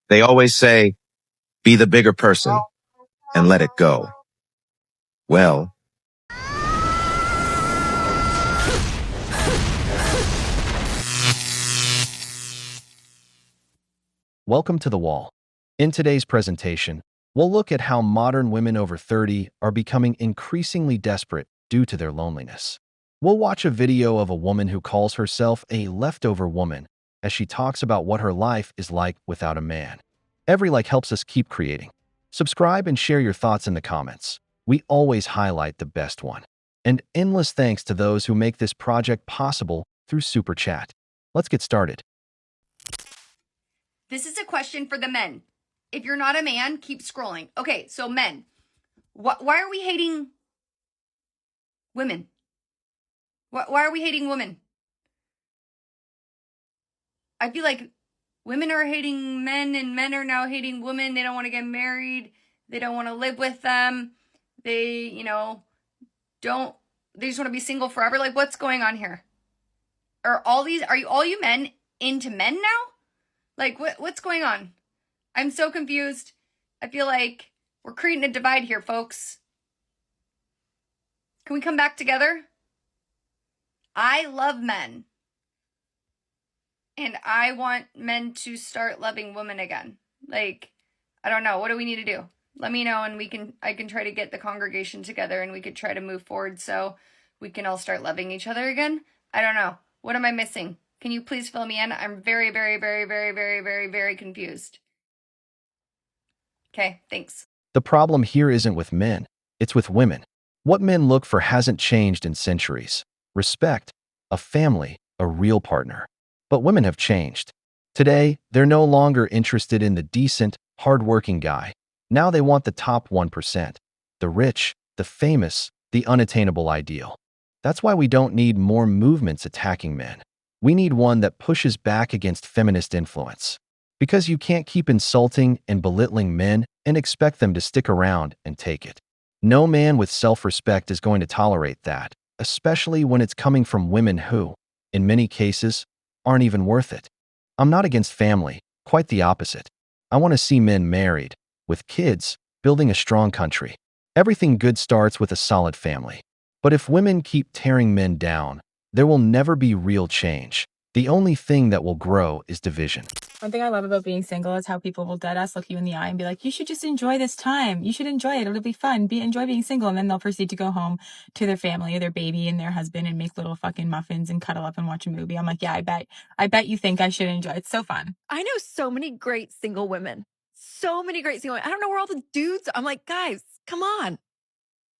They always say, be the bigger person and let it go. Well, Welcome to The Wall. In today's presentation, we'll look at how modern women over 30 are becoming increasingly desperate due to their loneliness. We'll watch a video of a woman who calls herself a leftover woman as she talks about what her life is like without a man. Every like helps us keep creating. Subscribe and share your thoughts in the comments. We always highlight the best one. And endless thanks to those who make this project possible through Super Chat. Let's get started. This is a question for the men. If you're not a man, keep scrolling. Okay, so men, why are we hating women? Why are we hating women? I feel like women are hating men and men are now hating women. They don't want to get married. They don't want to live with them. They, they just want to be single forever. Like, what's going on here? Are all you men into men now? Like, what's going on? I'm so confused. I feel like we're creating a divide here, folks. Can we come back together? I love men. And I want men to start loving women again. Like, I don't know. What do we need to do? Let me know and I can try to get the congregation together and we could try to move forward so we can all start loving each other again. I don't know. What am I missing? Can you please fill me in? I'm very, very, very, very, very, very, very confused. Okay, thanks. The problem here isn't with men, it's with women. What men look for hasn't changed in centuries. Respect, a family, a real partner. But women have changed. Today, they're no longer interested in the decent, hardworking guy. Now they want the top 1%, the rich, the famous, the unattainable ideal. That's why we don't need more movements attacking men. We need one that pushes back against feminist influence. Because you can't keep insulting and belittling men and expect them to stick around and take it. No man with self-respect is going to tolerate that, especially when it's coming from women who, in many cases, aren't even worth it. I'm not against family, quite the opposite. I want to see men married, with kids, building a strong country. Everything good starts with a solid family. But if women keep tearing men down, there will never be real change. The only thing that will grow is division. One thing I love about being single is how people will deadass look you in the eye and be like, you should just enjoy this time. You should enjoy it. It'll be fun. Enjoy being single. And then they'll proceed to go home to their family, their baby and their husband and make little fucking muffins and cuddle up and watch a movie. I'm like, yeah, I bet you think I should enjoy it. It's so fun. I know so many great single women. So many great single women. I don't know where all the dudes are. I'm like, guys, come on.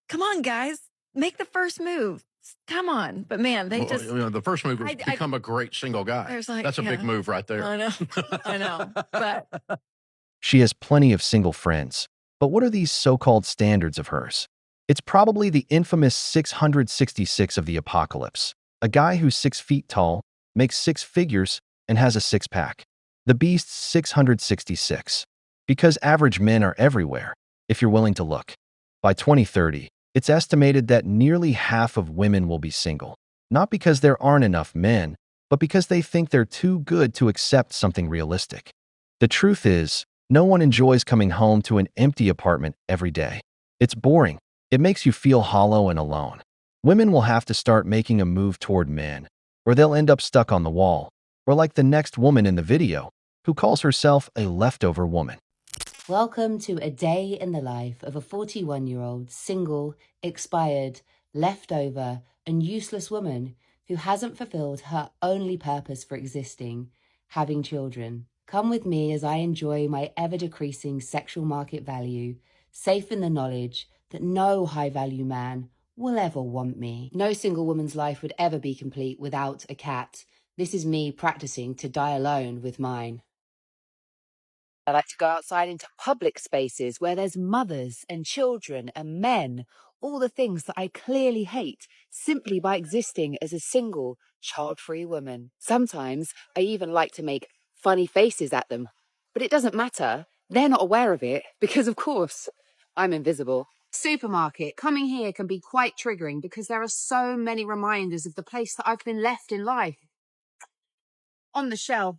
Come on, guys. Make the first move. Come on. But man, the first move is become a great single guy. That's a big move right there. I know. I know. But She has plenty of single friends. But what are these so-called standards of hers? It's probably the infamous 666 of the apocalypse. A guy who's 6 feet tall, makes 6 figures, and has a six-pack. The beast's 666. Because average men are everywhere, if you're willing to look. By 2030, it's estimated that nearly half of women will be single. Not because there aren't enough men, but because they think they're too good to accept something realistic. The truth is, no one enjoys coming home to an empty apartment every day. It's boring. It makes you feel hollow and alone. Women will have to start making a move toward men, or they'll end up stuck on the wall, or like the next woman in the video, who calls herself a leftover woman. Welcome to a day in the life of a 41-year-old, single, expired, leftover, and useless woman who hasn't fulfilled her only purpose for existing, having children. Come with me as I enjoy my ever-decreasing sexual market value, safe in the knowledge that no high-value man will ever want me. No single woman's life would ever be complete without a cat. This is me practicing to die alone with mine. I like to go outside into public spaces where there's mothers and children and men, all the things that I clearly hate simply by existing as a single, child-free woman. Sometimes I even like to make funny faces at them, but it doesn't matter. They're not aware of it because, of course, I'm invisible. Supermarket, coming here can be quite triggering because there are so many reminders of the place that I've been left in life. On the shelf.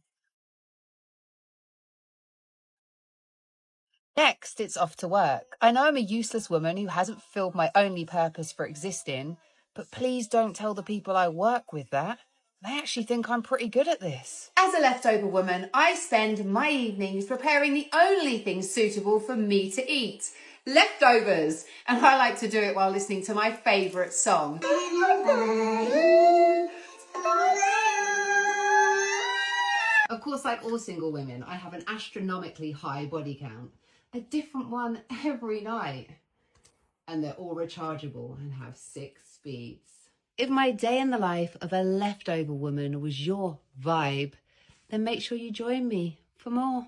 Next, it's off to work. I know I'm a useless woman who hasn't fulfilled my only purpose for existing, but please don't tell the people I work with that. They actually think I'm pretty good at this. As a leftover woman, I spend my evenings preparing the only things suitable for me to eat. Leftovers. And I like to do it while listening to my favourite song. Of course, like all single women, I have an astronomically high body count. A different one every night. And they're all rechargeable and have 6 speeds. If my day in the life of a leftover woman was your vibe, then make sure you join me for more.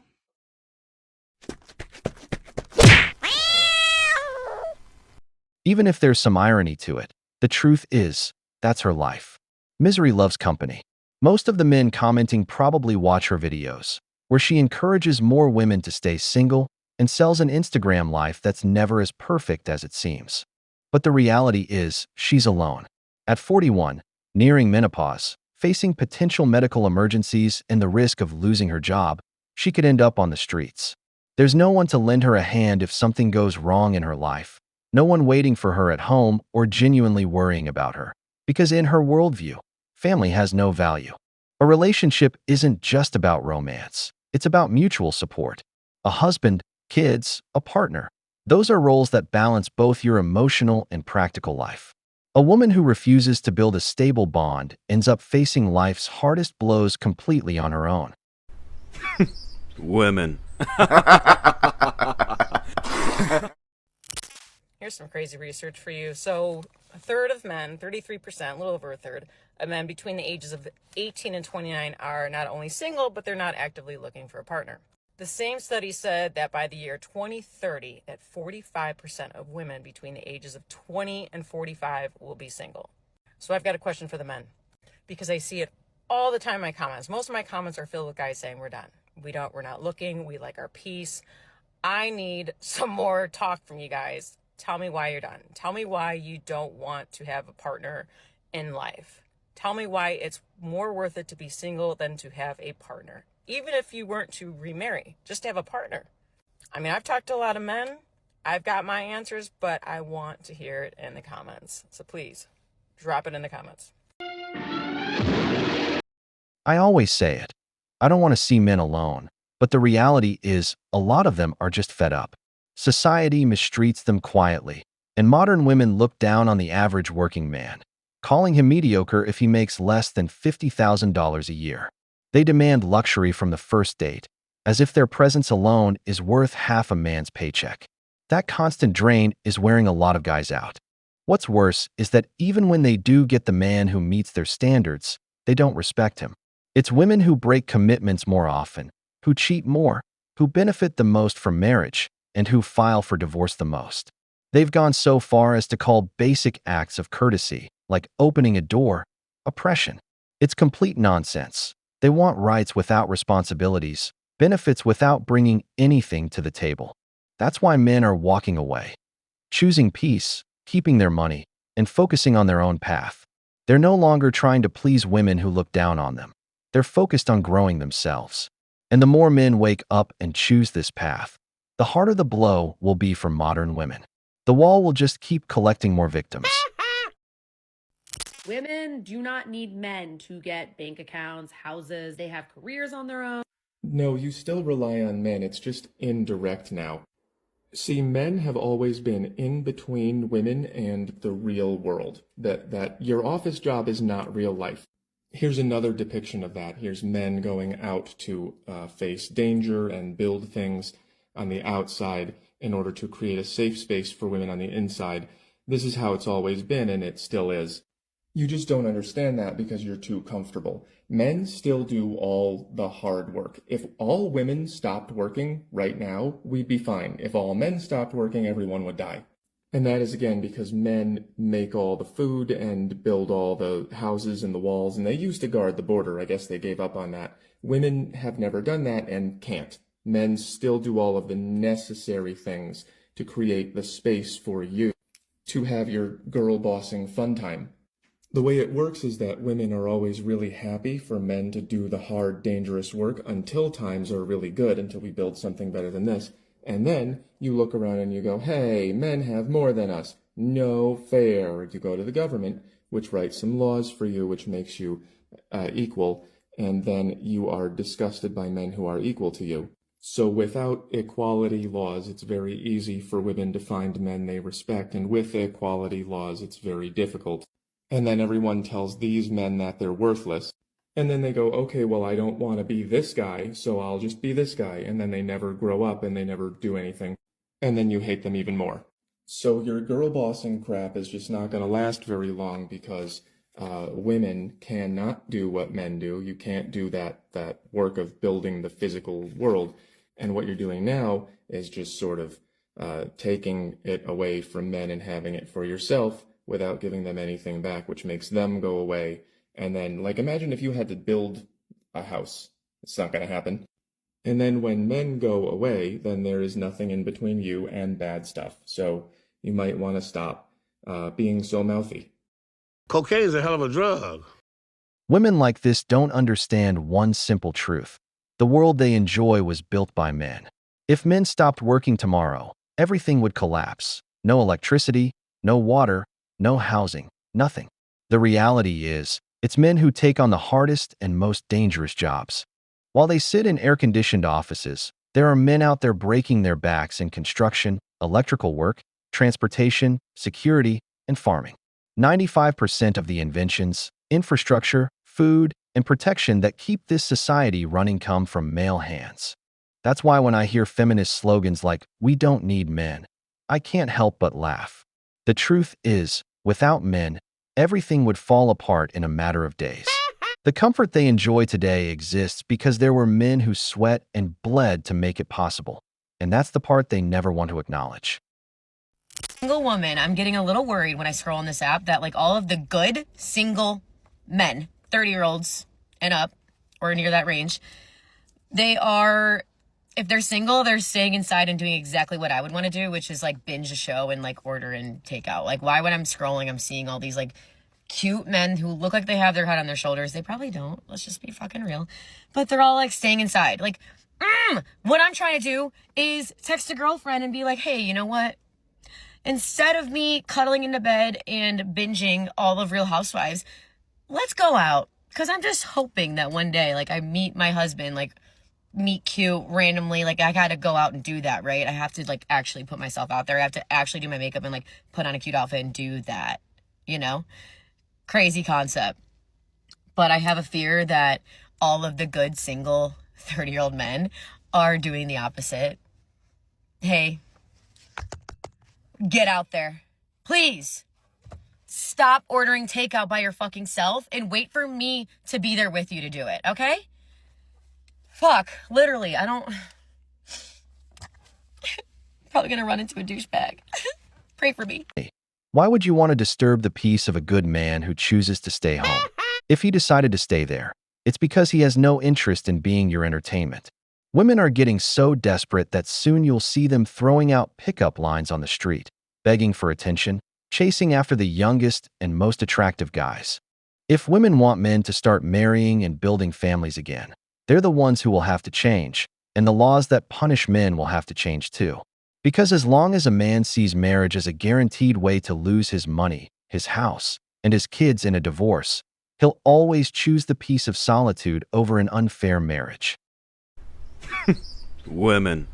Even if there's some irony to it, the truth is, that's her life. Misery loves company. Most of the men commenting probably watch her videos, where she encourages more women to stay single and sells an Instagram life that's never as perfect as it seems. But the reality is, she's alone. At 41, nearing menopause, facing potential medical emergencies and the risk of losing her job, she could end up on the streets. There's no one to lend her a hand if something goes wrong in her life, no one waiting for her at home or genuinely worrying about her. Because in her worldview, family has no value. A relationship isn't just about romance. It's about mutual support. A husband, kids, a partner. Those are roles that balance both your emotional and practical life. A woman who refuses to build a stable bond ends up facing life's hardest blows completely on her own. Women. Here's some crazy research for you. So a third of men, 33%, a little over a third, of men between the ages of 18 and 29 are not only single, but they're not actively looking for a partner. The same study said that by the year 2030, that 45% of women between the ages of 20 and 45 will be single. So I've got a question for the men, because I see it all the time in my comments. Most of my comments are filled with guys saying we're done. We're not looking. We like our peace. I need some more talk from you guys. Tell me why you're done. Tell me why you don't want to have a partner in life. Tell me why it's more worth it to be single than to have a partner. Even if you weren't to remarry, just to have a partner. I mean, I've talked to a lot of men. I've got my answers, but I want to hear it in the comments. So please, drop it in the comments. I always say it. I don't want to see men alone. But the reality is, a lot of them are just fed up. Society mistreats them quietly, and modern women look down on the average working man, calling him mediocre if he makes less than $50,000 a year. They demand luxury from the first date, as if their presence alone is worth half a man's paycheck. That constant drain is wearing a lot of guys out. What's worse is that even when they do get the man who meets their standards, they don't respect him. It's women who break commitments more often, who cheat more, who benefit the most from marriage, and who file for divorce the most. They've gone so far as to call basic acts of courtesy, like opening a door, oppression. It's complete nonsense. They want rights without responsibilities, benefits without bringing anything to the table. That's why men are walking away, choosing peace, keeping their money, and focusing on their own path. They're no longer trying to please women who look down on them. They're focused on growing themselves. And the more men wake up and choose this path, the harder the blow will be for modern women. The wall will just keep collecting more victims. Women do not need men to get bank accounts, houses. They have careers on their own. No, you still rely on men. It's just indirect now. See, men have always been in between women and the real world. That your office job is not real life. Here's another depiction of that. Here's men going out to face danger and build things on the outside in order to create a safe space for women on the inside. This is how it's always been, and it still is. You just don't understand that because you're too comfortable. Men still do all the hard work. If all women stopped working right now, we'd be fine. If all men stopped working, everyone would die. And that is, again, because men make all the food and build all the houses and the walls, and they used to guard the border. I guess they gave up on that. Women have never done that and can't. Men still do all of the necessary things to create the space for you to have your girl bossing fun time. The way it works is that women are always really happy for men to do the hard, dangerous work until times are really good, until we build something better than this. And then you look around and you go, hey, men have more than us. No fair. You go to the government, which writes some laws for you, which makes you equal, and then you are disgusted by men who are equal to you. So without equality laws, it's very easy for women to find men they respect, and with equality laws, it's very difficult. And then everyone tells these men that they're worthless, and then they go, okay, well, I don't want to be this guy, so I'll just be this guy, and then they never grow up and they never do anything, and then you hate them even more. So your girl bossing crap is just not going to last very long because women cannot do what men do. You can't do that work of building the physical world. And what you're doing now is just sort of taking it away from men and having it for yourself without giving them anything back, which makes them go away. And then, like, imagine if you had to build a house. It's not going to happen. And then when men go away, then there is nothing in between you and bad stuff. So you might want to stop being so mouthy. Cocaine is a hell of a drug. Women like this don't understand one simple truth. The world they enjoy was built by men. If men stopped working tomorrow, everything would collapse. No electricity, no water, no housing, nothing. The reality is, it's men who take on the hardest and most dangerous jobs. While they sit in air-conditioned offices, there are men out there breaking their backs in construction, electrical work, transportation, security, and farming. 95% of the inventions, infrastructure, food, and protection that keep this society running come from male hands. That's why when I hear feminist slogans like, "We don't need men," I can't help but laugh. The truth is, without men, everything would fall apart in a matter of days. The comfort they enjoy today exists because there were men who sweat and bled to make it possible. And that's the part they never want to acknowledge. Single woman, I'm getting a little worried when I scroll on this app that like all of the good single men, 30-year-olds and up, or near that range, they are, if they're single, they're staying inside and doing exactly what I would want to do, which is like binge a show and like order and take out. Like, why when I'm scrolling, I'm seeing all these like cute men who look like they have their head on their shoulders. They probably don't. Let's just be fucking real. But they're all like staying inside. Like, what I'm trying to do is text a girlfriend and be like, hey, you know what? Instead of me cuddling into bed and binging all of Real Housewives, let's go out. Because I'm just hoping that one day, like, I meet my husband, like, meet cute randomly. Like, I got to go out and do that, right? I have to, like, actually put myself out there. I have to actually do my makeup and, like, put on a cute outfit and do that, you know? Crazy concept. But I have a fear that all of the good single 30-year-old men are doing the opposite. Hey, get out there. Please. Stop ordering takeout by your fucking self and wait for me to be there with you to do it, okay? Fuck, literally, I don't... Probably gonna run into a douchebag. Pray for me. Why would you want to disturb the peace of a good man who chooses to stay home? If he decided to stay there, it's because he has no interest in being your entertainment. Women are getting so desperate that soon you'll see them throwing out pickup lines on the street, begging for attention, chasing after the youngest and most attractive guys. If women want men to start marrying and building families again, they're the ones who will have to change, and the laws that punish men will have to change too. Because as long as a man sees marriage as a guaranteed way to lose his money, his house, and his kids in a divorce, he'll always choose the peace of solitude over an unfair marriage. Women.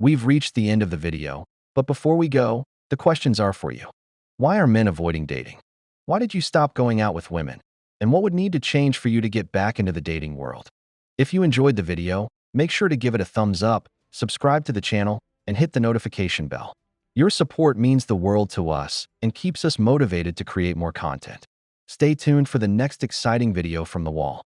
We've reached the end of the video, but before we go, the questions are for you. Why are men avoiding dating? Why did you stop going out with women? And what would need to change for you to get back into the dating world? If you enjoyed the video, make sure to give it a thumbs up, subscribe to the channel, and hit the notification bell. Your support means the world to us and keeps us motivated to create more content. Stay tuned for the next exciting video from the wall.